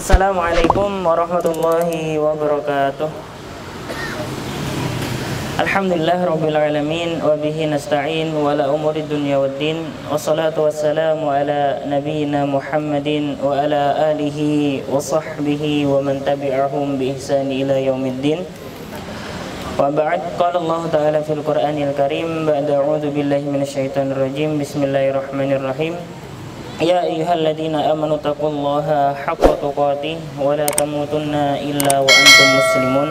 Assalamualaikum warahmatullahi wabarakatuh. Alhamdulillah rabbil alamin wa bihi nasta'in wa la umuri dunya waddin. Wassalatu wassalamu ala nabiyyina Muhammadin wa ala alihi wa sahbihi wa man tabi'ahum bi ihsani ila yaumiddin. Wa ba'd, qala Allah ta'ala fil Qur'anil Karim ba'da a'udzu billahi minasyaitonir rajim. Bismillahirrahmanirrahim. Ya ayyuhalladzina amanu taqullaha haqqa tuqatih wa la tamutunna illa wa antum muslimun.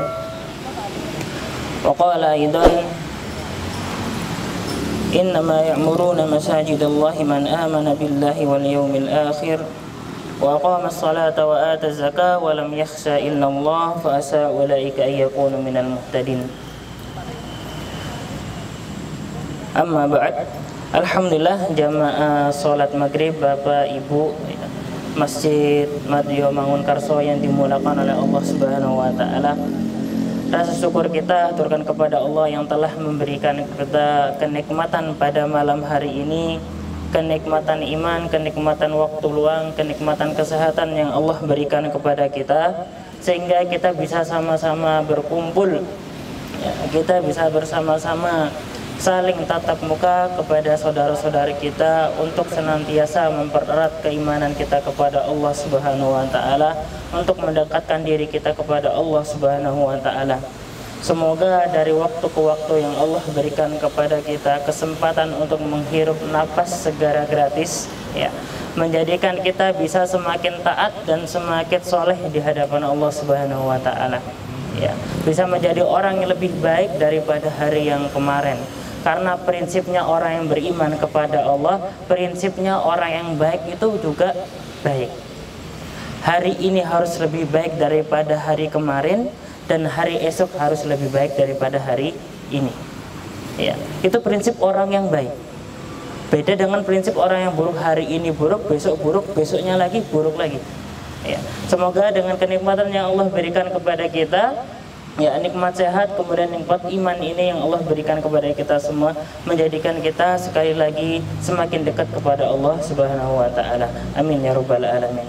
Wa qala aidan innama ya'muruna masajidallahi man amana billahi wal yawmil akhir wa aqama as-salata wa ata az-zakata wa lam yakhsha illa Allah fa asa ulaika ay yakunu minal muhtadin. Amma ba'd. Alhamdulillah, jamaah sholat maghrib Bapak Ibu Masjid Madyo Mangunkarso yang dimulakan oleh Allah Subhanahu wa Ta'ala. Rasa syukur kita aturkan kepada Allah yang telah memberikan kita kenikmatan pada malam hari ini, kenikmatan iman, kenikmatan waktu luang, kenikmatan kesehatan yang Allah berikan kepada kita, sehingga kita bisa sama-sama berkumpul, kita bisa bersama-sama saling tatap muka kepada saudara-saudari kita untuk senantiasa mempererat keimanan kita kepada Allah Subhanahu wa Ta'ala, untuk mendekatkan diri kita kepada Allah Subhanahu wa Ta'ala. Semoga dari waktu ke waktu yang Allah berikan kepada kita kesempatan untuk menghirup napas segera gratis, menjadikan kita bisa semakin taat dan semakin soleh di hadapan Allah Subhanahu wa Ta'ala, bisa menjadi orang yang lebih baik daripada hari yang kemarin. Karena prinsipnya orang yang beriman kepada Allah, prinsipnya orang yang baik itu juga baik. Hari ini harus lebih baik daripada hari kemarin, dan hari esok harus lebih baik daripada hari ini. Itu prinsip orang yang baik. Beda dengan prinsip orang yang buruk, hari ini buruk, besoknya lagi buruk lagi. Semoga dengan kenikmatan yang Allah berikan kepada kita, nikmat sehat, kemudian nikmat iman ini yang Allah berikan kepada kita semua, menjadikan kita sekali lagi semakin dekat kepada Allah Subhanahu wa Ta'ala. Amin ya rabbal alamin.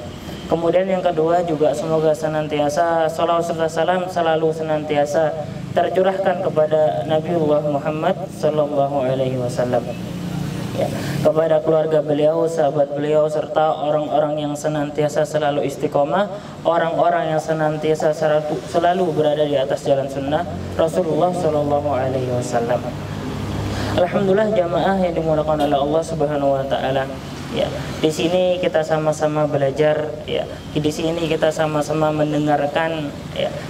Kemudian yang kedua juga semoga senantiasa salawat serta salam selalu senantiasa tercurahkan kepada Nabiullah Muhammad sallallahu alaihi wasallam, kepada keluarga beliau, sahabat beliau, serta orang-orang yang senantiasa selalu istiqomah, orang-orang yang senantiasa selalu berada di atas jalan sunnah Rasulullah Sallallahu Alaihi Wasallam. Alhamdulillah, jamaah yang dimulakan oleh Allah Subhanahu Wa Taala. Di sini kita sama-sama belajar, di sini kita sama-sama mendengarkan,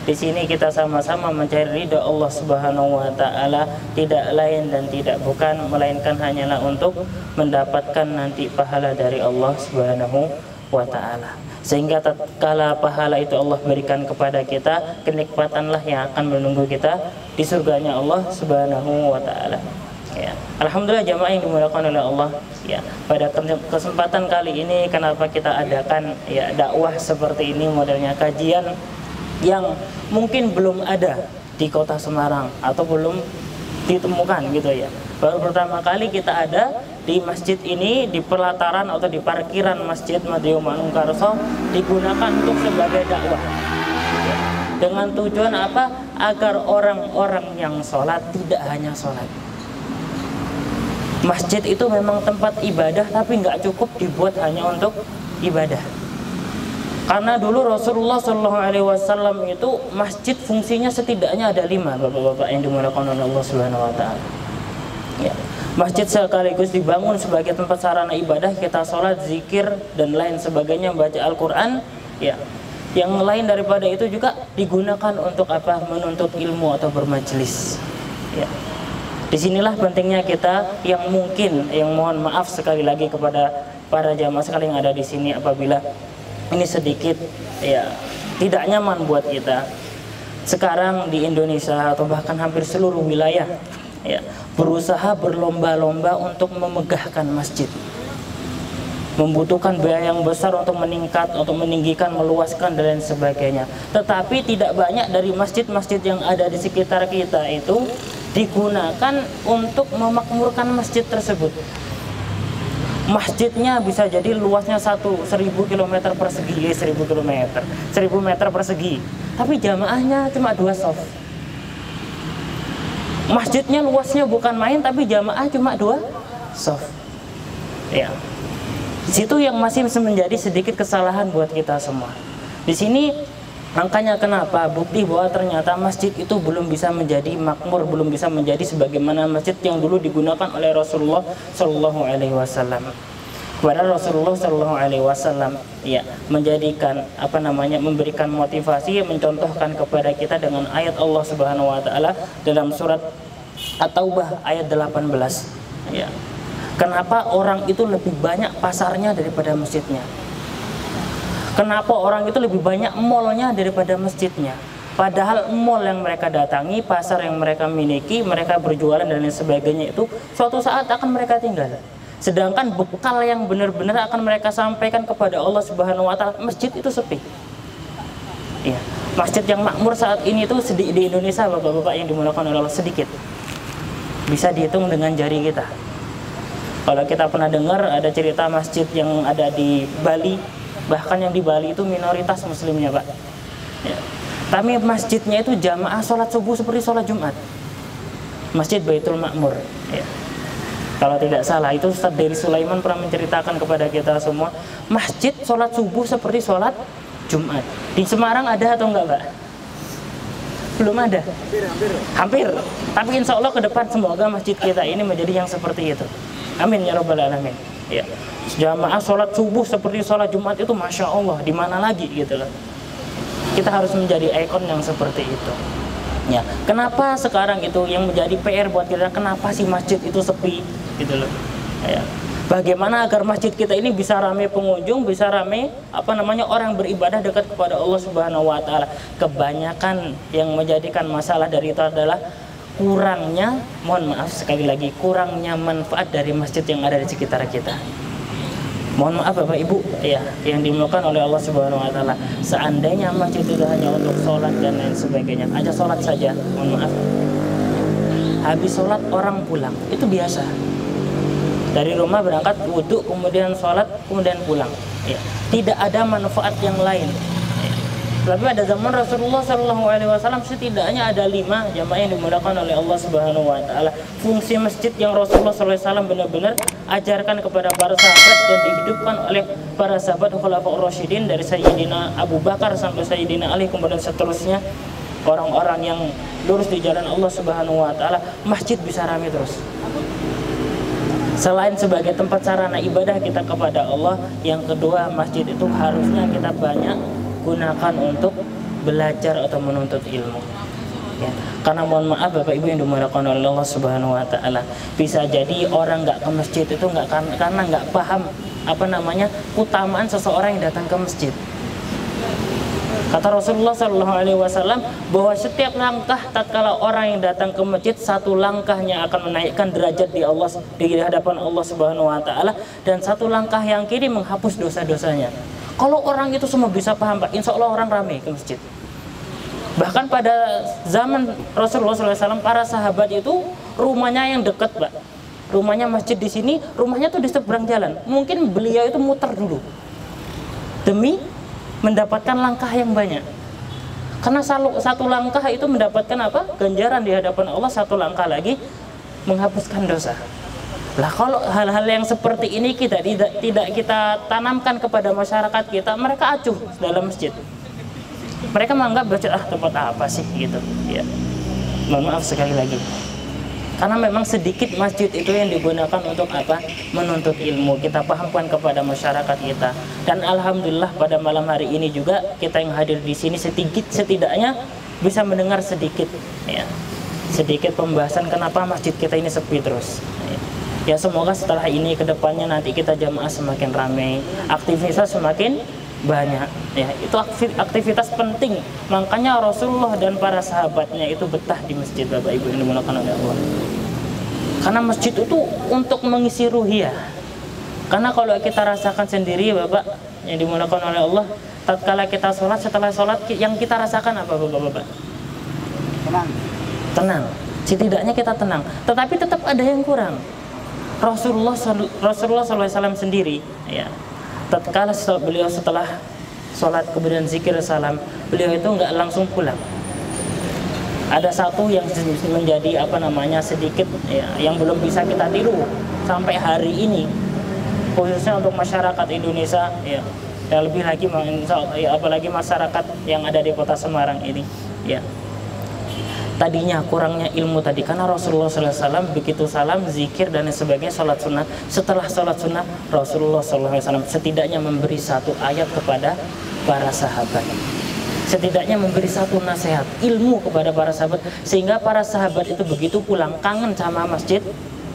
di sini kita sama-sama mencari ridha Allah Subhanahu Wa Taala, tidak lain dan tidak bukan melainkan hanyalah untuk mendapatkan nanti pahala dari Allah Subhanahu Wa Taala. Sehingga tatkala pahala itu Allah berikan kepada kita, kenikmatanlah yang akan menunggu kita di surganya Allah Subhanahu Wa Taala. Alhamdulillah, jamaah yang dimuliakan oleh Allah, pada kesempatan kali ini kenapa kita adakan dakwah seperti ini, modelnya kajian yang mungkin belum ada di kota Semarang atau belum ditemukan gitu ya. Baru pertama kali kita ada di masjid ini, di pelataran atau di parkiran Masjid Madyo Mangunkarso, digunakan untuk sebagai dakwah. Dengan tujuan apa? Agar orang-orang yang sholat tidak hanya sholat. Masjid itu memang tempat ibadah, tapi nggak cukup dibuat hanya untuk ibadah. Karena dulu Rasulullah Shallallahu Alaihi Wasallam itu masjid fungsinya setidaknya ada 5, bapak-bapak yang dimuliakan oleh Allah Subhanahu Wa Taala. Masjid sekaligus dibangun sebagai tempat sarana ibadah, kita sholat, zikir dan lain sebagainya, baca Al-Quran. Yang lain daripada itu juga digunakan untuk apa? Menuntut ilmu atau bermajelis. Disinilah pentingnya kita yang mohon maaf sekali lagi kepada para jamaah sekalian yang ada di sini apabila ini sedikit tidak nyaman buat kita. Sekarang di Indonesia atau bahkan hampir seluruh wilayah berusaha berlomba-lomba untuk memegahkan masjid. Membutuhkan biaya yang besar untuk meninggikan, meluaskan dan lain sebagainya. Tetapi tidak banyak dari masjid-masjid yang ada di sekitar kita itu digunakan untuk memakmurkan masjid tersebut. Masjidnya bisa jadi luasnya 1000 km persegi, 1000 km, 1000 meter persegi, tapi jamaahnya cuma 2 shaf. Masjidnya luasnya bukan main, tapi jamaah cuma 2 shaf. Ya, situ yang masih menjadi sedikit kesalahan buat kita semua. Di sini makanya kenapa bukti bahwa ternyata masjid itu belum bisa menjadi makmur, belum bisa menjadi sebagaimana masjid yang dulu digunakan oleh Rasulullah Shallallahu Alaihi Wasallam. Kepada Rasulullah Shallallahu Alaihi Wasallam, ya, menjadikan memberikan motivasi, mencontohkan kepada kita dengan ayat Allah Subhanahu Wa Taala dalam surat At-Taubah ayat 18. Ya. Kenapa orang itu lebih banyak pasarnya daripada masjidnya? Kenapa orang itu lebih banyak mallnya daripada masjidnya? Padahal mall yang mereka datangi, pasar yang mereka miliki, mereka berjualan dan lain sebagainya itu suatu saat akan mereka tinggal. Sedangkan bekal yang benar-benar akan mereka sampaikan kepada Allah Subhanahu Wa Taala, masjid itu sepi. Ya. Masjid yang makmur saat ini itu di Indonesia, bapak-bapak yang dimuliakan oleh Allah, sedikit. Bisa dihitung dengan jari kita. Kalau kita pernah dengar ada cerita masjid yang ada di Bali, bahkan yang di Bali itu minoritas muslimnya, Pak. Ya. Tapi masjidnya itu jamaah sholat subuh seperti sholat Jumat. Masjid Baitul Makmur. Ya. Kalau tidak salah itu Ustaz dari Sulaiman pernah menceritakan kepada kita semua, masjid sholat subuh seperti sholat Jumat. Di Semarang ada atau enggak, Pak? Belum ada. Hampir. Tapi insya Allah ke depan semoga masjid kita ini menjadi yang seperti itu. Amin ya rabbal alamin. Ya. Jamaah sholat subuh seperti sholat Jumat itu masya Allah, di mana lagi gitu loh. Kita harus menjadi ikon yang seperti itu. Ya. Kenapa sekarang itu yang menjadi PR buat kita? Kenapa sih masjid itu sepi gitu loh? Ya. Bagaimana agar masjid kita ini bisa ramai pengunjung, bisa ramai orang beribadah dekat kepada Allah Subhanahu Wa Taala. Kebanyakan yang menjadikan masalah dari itu adalah kurangnya, mohon maaf sekali lagi, kurangnya manfaat dari masjid yang ada di sekitar kita. Mohon maaf Bapak Ibu, ya, yang dimuliakan oleh Allah Subhanahu Wa Taala. Seandainya masjid itu hanya untuk sholat dan lain sebagainya, aja sholat saja, mohon maaf. Habis sholat orang pulang, itu biasa. Dari rumah berangkat, wudhu, kemudian sholat, kemudian pulang. Ya. Tidak ada manfaat yang lain. Tapi pada zaman Rasulullah SAW setidaknya ada 5 jamaah yang dimudahkan oleh Allah Subhanahu Wa Taala. Fungsi masjid yang Rasulullah SAW benar-benar ajarkan kepada para sahabat dan dihidupkan oleh para sahabat Khulafaur Rasyidin dari Sayyidina Abu Bakar sampai Sayyidina Ali kemudian seterusnya, orang-orang yang lurus di jalan Allah Subhanahu Wa Taala, masjid bisa ramai terus. Selain sebagai tempat sarana ibadah kita kepada Allah, yang kedua masjid itu harusnya kita banyak gunakan untuk belajar atau menuntut ilmu. Ya. Karena mohon maaf Bapak Ibu yang dimuliakan oleh Allah Subhanahu Wa Taala, bisa jadi orang nggak ke masjid itu nggak karena nggak paham keutamaan seseorang yang datang ke masjid. Kata Rasulullah SAW bahwa setiap langkah tatkala orang yang datang ke masjid, satu langkahnya akan menaikkan derajat di hadapan Allah Subhanahu Wa Taala, dan satu langkah yang kiri menghapus dosa-dosanya. Kalau orang itu semua bisa paham, Pak, insya Allah orang ramai ke masjid. Bahkan pada zaman Rasulullah SAW, para sahabat itu rumahnya yang dekat, Pak. Rumahnya masjid di sini, rumahnya tuh di seberang jalan. Mungkin beliau itu muter dulu demi mendapatkan langkah yang banyak. Karena satu langkah itu mendapatkan apa? Ganjaran di hadapan Allah, satu langkah lagi menghapuskan dosa. Lah kalau hal-hal yang seperti ini kita tidak kita tanamkan kepada masyarakat kita, mereka acuh dalam masjid. Mereka menganggap masjid tempat apa sih gitu. Ya. Mohon maaf sekali lagi. Karena memang sedikit masjid itu yang digunakan untuk apa? Menuntut ilmu. Kita pahamkan kepada masyarakat kita. Dan alhamdulillah pada malam hari ini juga kita yang hadir di sini setidaknya bisa mendengar sedikit, ya, sedikit pembahasan kenapa masjid kita ini sepi terus. Ya semoga setelah ini ke depannya nanti kita jamaah semakin ramai, aktivitas semakin banyak. Ya itu aktivitas penting. Makanya Rasulullah dan para sahabatnya itu betah di masjid, Bapak Ibu yang dimuliakan oleh Allah. Karena masjid itu untuk mengisi ruhiyah. Karena kalau kita rasakan sendiri, Bapak yang dimuliakan oleh Allah, tatkala kita sholat, setelah sholat yang kita rasakan apa, Bapak-bapak? Tenang. Setidaknya kita tenang. Tetapi tetap ada yang kurang. Rasulullah SAW sendiri, ya, tatkala beliau setelah sholat kemudian zikir salam, beliau itu nggak langsung pulang. Ada satu yang menjadi sedikit, ya, yang belum bisa kita tiru sampai hari ini, khususnya untuk masyarakat Indonesia, ya, dan lebih lagi ya, apalagi masyarakat yang ada di kota Semarang ini, ya. Tadinya kurangnya ilmu tadi, karena Rasulullah SAW begitu salam, zikir dan sebagainya, sholat sunnah. Setelah sholat sunnah, Rasulullah SAW setidaknya memberi satu ayat kepada para sahabat, setidaknya memberi satu nasihat ilmu kepada para sahabat, sehingga para sahabat itu begitu pulang kangen sama masjid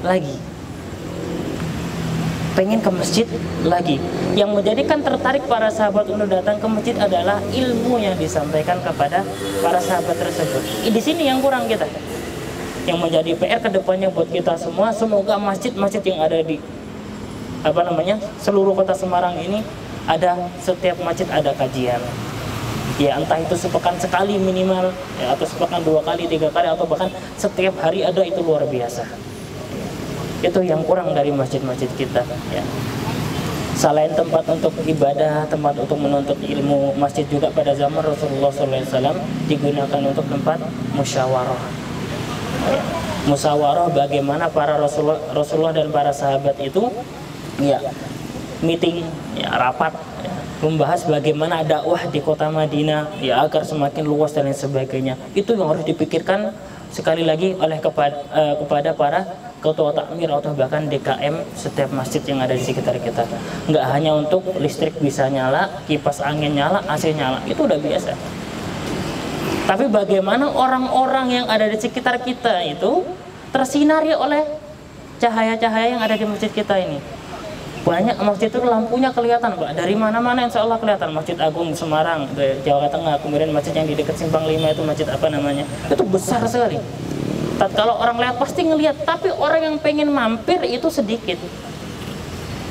lagi, pengen ke masjid lagi. Yang menjadikan tertarik para sahabat untuk datang ke masjid adalah ilmu yang disampaikan kepada para sahabat tersebut. Di sini yang kurang kita, yang menjadi PR kedepannya buat kita semua. Semoga masjid-masjid yang ada di seluruh kota Semarang ini, setiap masjid ada kajian, ya, entah itu sepekan sekali minimal, ya, atau sepekan 2 kali, 3 kali, atau bahkan setiap hari ada. Itu luar biasa. Itu yang kurang dari masjid-masjid kita, ya. Selain tempat untuk ibadah, tempat untuk menuntut ilmu, masjid juga pada zaman Rasulullah SAW digunakan untuk tempat musyawarah, ya. Musyawarah bagaimana para Rasulullah dan para sahabat itu, ya, meeting, ya, rapat, ya, membahas bagaimana dakwah di kota Madinah, ya, agar semakin luas dan lain sebagainya. Itu yang harus dipikirkan sekali lagi oleh kepada para ketua takmir atau bahkan DKM setiap masjid yang ada di sekitar kita. Nggak hanya untuk listrik bisa nyala, kipas angin nyala, AC nyala, itu udah biasa. Tapi bagaimana orang-orang yang ada di sekitar kita itu tersinari oleh cahaya-cahaya yang ada di masjid kita ini. Banyak masjid itu lampunya kelihatan, Pak, dari mana-mana, insya Allah kelihatan. Masjid Agung Semarang, Jawa Tengah, kemudian masjid yang di dekat Simpang 5 itu masjid itu besar sekali. Kalau orang lihat pasti ngelihat, tapi orang yang pengen mampir itu sedikit,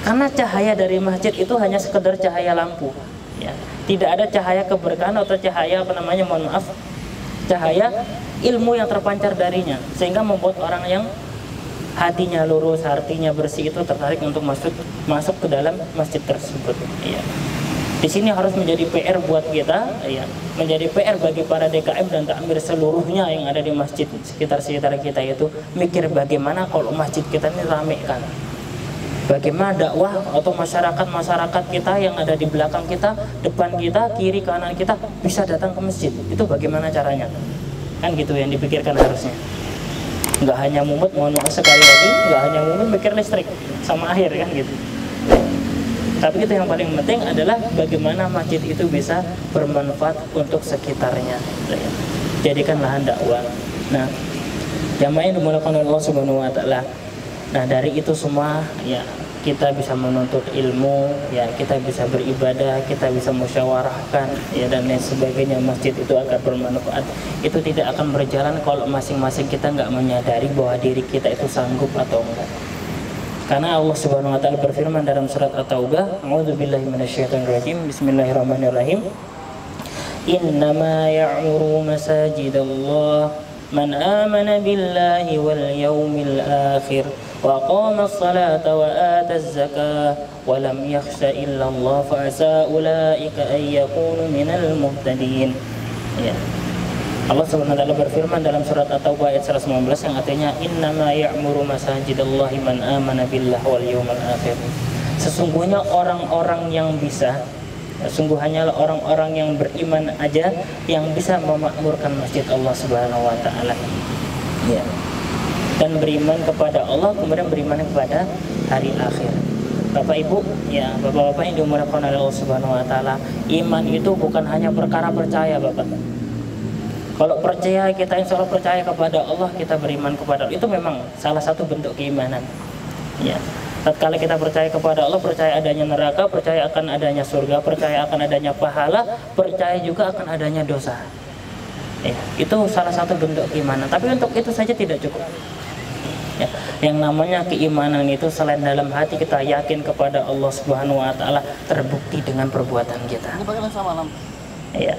karena cahaya dari masjid itu hanya sekedar cahaya lampu, ya. Tidak ada cahaya keberkahan atau cahaya cahaya ilmu yang terpancar darinya, sehingga membuat orang yang hatinya lurus, hatinya bersih itu tertarik untuk masuk ke dalam masjid tersebut, ya. Di sini harus menjadi PR buat kita, ya, menjadi PR bagi para DKM dan takmir seluruhnya yang ada di masjid sekitar kita itu, mikir bagaimana kalau masjid kita ini ramekan. Bagaimana dakwah atau masyarakat kita yang ada di belakang kita, depan kita, kiri kanan kita bisa datang ke masjid. Itu bagaimana caranya? Kan gitu yang dipikirkan harusnya. Nggak hanya mumet, mohon maaf sekali lagi, nggak hanya mumet mikir listrik sama air, kan gitu. Tapi itu yang paling penting adalah bagaimana masjid itu bisa bermanfaat untuk sekitarnya, ya. Jadikan lahan dakwah. Nah, jamaah yang dimulakan oleh Allah Subhanahu wa taala. Nah, dari itu semua, ya, kita bisa menuntut ilmu, ya, kita bisa beribadah, kita bisa musyawarahkan, ya, dan lain sebagainya. Masjid itu akan bermanfaat. Itu tidak akan berjalan kalau masing-masing kita nggak menyadari bahwa diri kita itu sanggup atau enggak. Karena Allah Subhanahu wa taala berfirman dalam surat At-Taubah, A'udzubillahi minasyaitonirrajim, Bismillahirrahmanirrahim. Innama ya'muru masajidallah man amana billahi wal yawmil akhir wa qama as-salata wa ata az-zakah wa lam yakhsha illa Allah fa asa ulaika ay yakunu minal muhtadin. Ya. Allah Subhanahu wa taala berfirman dalam surat At-Taubah ayat 119 yang artinya innama ya'muru masajidallahi man amana billahi wal yawmil akhir. Sesungguhnya orang-orang yang bisa, sungguh hanyalah orang-orang yang beriman aja yang bisa memakmurkan masjid Allah Subhanahu wa taala. Ya. Dan beriman kepada Allah, kemudian beriman kepada hari akhir. Bapak Ibu, ya, Bapak-bapak yang dimuliakan oleh Allah Subhanahu wa taala, iman itu bukan hanya perkara percaya, Bapak. Kalau percaya, kita insya Allah percaya kepada Allah, kita beriman kepada Allah, itu memang salah satu bentuk keimanan, ya. Tatkala kita percaya kepada Allah, percaya adanya neraka, percaya akan adanya surga, percaya akan adanya pahala, percaya juga akan adanya dosa, ya. Itu salah satu bentuk keimanan. Tapi untuk itu saja tidak cukup, ya. Yang namanya keimanan itu selain dalam hati kita yakin kepada Allah Subhanahu wa taala, terbukti dengan perbuatan kita, ya.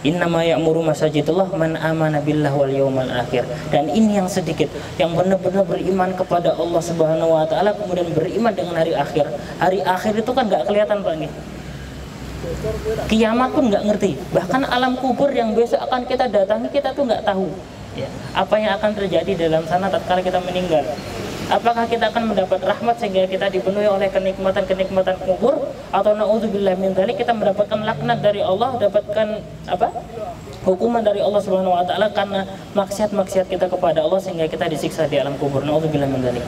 Innama ya'muru masajidallah man amana billah wal yawmal akhir. Dan ini yang sedikit yang benar-benar beriman kepada Allah Subhanahu wa taala, kemudian beriman dengan hari akhir. Hari akhir itu kan enggak kelihatan, Pak nih. Kiamat pun enggak ngerti. Bahkan alam kubur yang besok akan kita datangi, kita tuh enggak tahu. Ya, apa yang akan terjadi dalam sana tatkala kita meninggal. Apakah kita akan mendapat rahmat sehingga kita dipenuhi oleh kenikmatan-kenikmatan kubur, atau naudzubillah min dzalik kita mendapatkan laknat dari Allah, dapatkan apa? Hukuman dari Allah Subhanahu wa taala karena maksiat-maksiat kita kepada Allah sehingga kita disiksa di alam kubur. Naudzubillah min dzalik.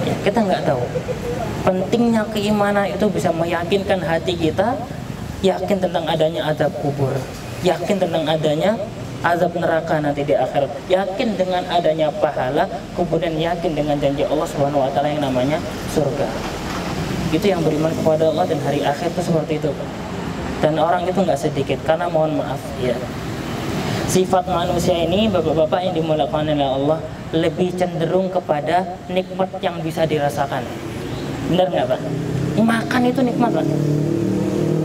Ya, kita nggak tahu. Pentingnya keimanan itu bisa meyakinkan hati kita, yakin tentang adanya azab kubur, yakin tentang adanya azab neraka nanti di akhirat, yakin dengan adanya pahala, kemudian yakin dengan janji Allah Subhanahu wa taala yang namanya surga. Itu yang beriman kepada Allah dan hari akhir itu seperti itu. Dan orang itu nggak sedikit, karena mohon maaf ya, sifat manusia ini bapak-bapak yang dimuliakan oleh Allah lebih cenderung kepada nikmat yang bisa dirasakan. Benar nggak Pak? Makan itu nikmat Pak,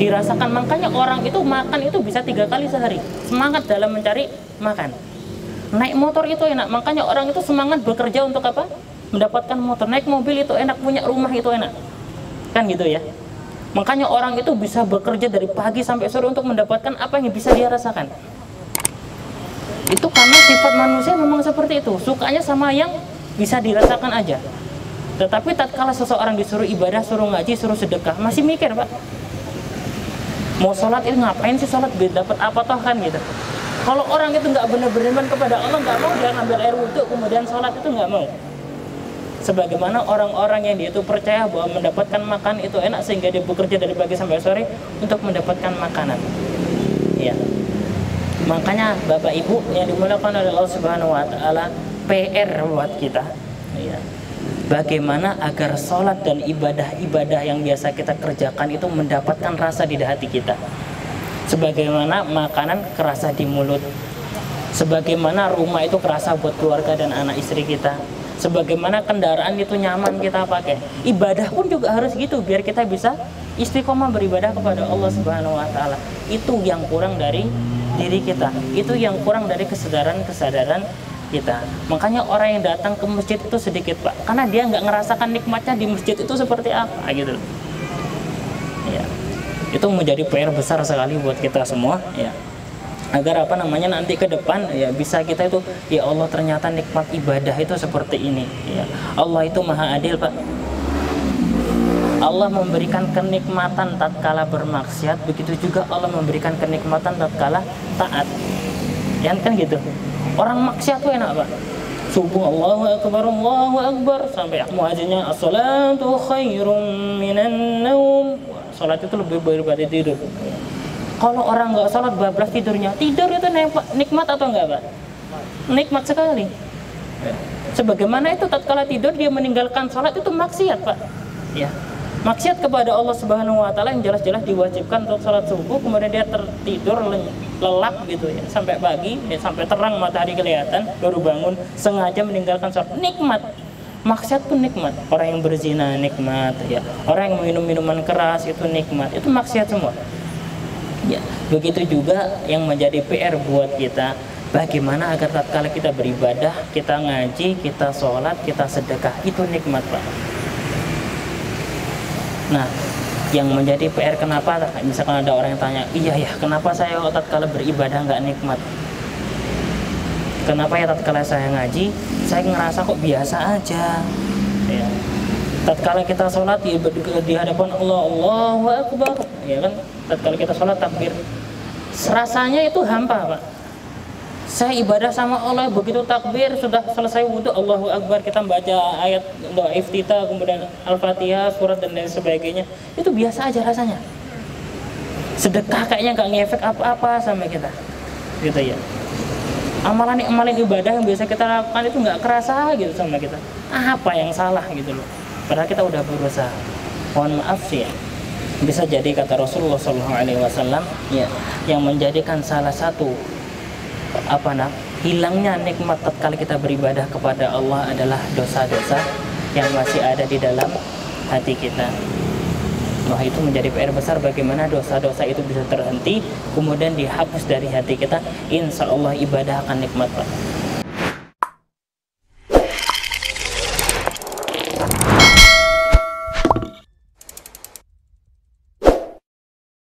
dirasakan. Makanya orang itu makan itu bisa 3 kali sehari, semangat dalam mencari makan. Naik motor itu enak, makanya orang itu semangat bekerja untuk apa? Mendapatkan motor. Naik mobil itu enak, punya rumah itu enak, kan gitu ya. Makanya orang itu bisa bekerja dari pagi sampai sore untuk mendapatkan apa yang bisa dia rasakan. Itu karena sifat manusia memang seperti itu, sukanya sama yang bisa dirasakan aja. Tetapi tatkala seseorang disuruh ibadah, suruh ngaji, suruh sedekah, masih mikir Pak, mau sholat itu ngapain sih sholat, dapat apa toh kan gitu. Kalau orang itu nggak benar-benar beriman kepada Allah, nggak mau dia ngambil air wudhu kemudian sholat, itu nggak mau. Sebagaimana orang-orang yang dia itu percaya bahwa mendapatkan makan itu enak sehingga dia bekerja dari pagi sampai sore untuk mendapatkan makanan. Ya. Makanya Bapak Ibu yang dimuliakan oleh Allah Subhanahu wa taala, PR buat kita. Ya. Bagaimana agar sholat dan ibadah-ibadah yang biasa kita kerjakan itu mendapatkan rasa di hati kita. Sebagaimana makanan kerasa di mulut, sebagaimana rumah itu kerasa buat keluarga dan anak istri kita, sebagaimana kendaraan itu nyaman kita pakai. Ibadah pun juga harus gitu, biar kita bisa istiqomah beribadah kepada Allah Subhanahu wa taala. Itu yang kurang dari diri kita, itu yang kurang dari kesadaran kita. Makanya orang yang datang ke masjid itu sedikit Pak, karena dia nggak ngerasakan nikmatnya di masjid itu seperti apa gitu. Ya, itu menjadi PR besar sekali buat kita semua ya, agar apa namanya nanti ke depan ya bisa kita itu, ya Allah ternyata nikmat ibadah itu seperti ini ya. Allah itu maha adil Pak. Allah memberikan kenikmatan tatkala bermaksiat, begitu juga Allah memberikan kenikmatan tatkala taat. Ya kan gitu. Orang maksiat tuh enak Pak, subuh Allahu Akbar sampai muazzinnya as-salatu khairum minan naum. Salat itu lebih baik daripada tidur. Kalau orang nggak salat bablas tidurnya, tidur itu nikmat atau enggak Pak? Nikmat sekali. Sebagaimana itu tatkala tidur dia meninggalkan salat, itu maksiat Pak. Ya. Maksiat kepada Allah Subhanahu wa taala yang jelas-jelas diwajibkan untuk salat subuh, kemudian dia tertidur lelap gitu ya sampai pagi ya, sampai terang matahari kelihatan baru bangun, sengaja meninggalkan salat. Nikmat. Maksiat pun nikmat. Orang yang berzina nikmat ya, orang yang minum minuman keras itu nikmat. Itu maksiat semua. Ya, begitu juga yang menjadi PR buat kita, bagaimana agar tatkala kita beribadah, kita ngaji, kita sholat, kita sedekah, itu nikmat Pak. Nah, yang menjadi PR kenapa, misalkan ada orang yang tanya, iya ya, kenapa saya tatkala beribadah nggak nikmat? Kenapa ya tatkala saya ngaji, saya ngerasa kok biasa aja? Ya. Tatkala kita sholat di hadapan Allah, Allahu Akbar, ya kan? Tatkala kita sholat takbir, rasanya itu hampa Pak. Saya ibadah sama Allah, begitu takbir sudah selesai wudhu, Allahu Akbar, kita baca ayat doa iftitah, kemudian Al-Fatihah, surat dan lain sebagainya, itu biasa aja rasanya. Sedekah kayaknya nggak ngefek apa-apa sama kita, gitu ya. Amalan ibadah yang biasa kita lakukan itu nggak kerasa gitu sama kita. Apa yang salah gitu loh? Padahal kita udah berusaha. Mohon maaf sih ya. Bisa jadi kata Rasulullah SAW ya, yang menjadikan salah satu hilangnya nikmat tatkala kita beribadah kepada Allah adalah dosa-dosa yang masih ada di dalam hati kita. Wah, itu menjadi PR besar bagaimana dosa-dosa itu bisa terhenti kemudian dihapus dari hati kita. Insya Allah ibadah akan nikmat Pak.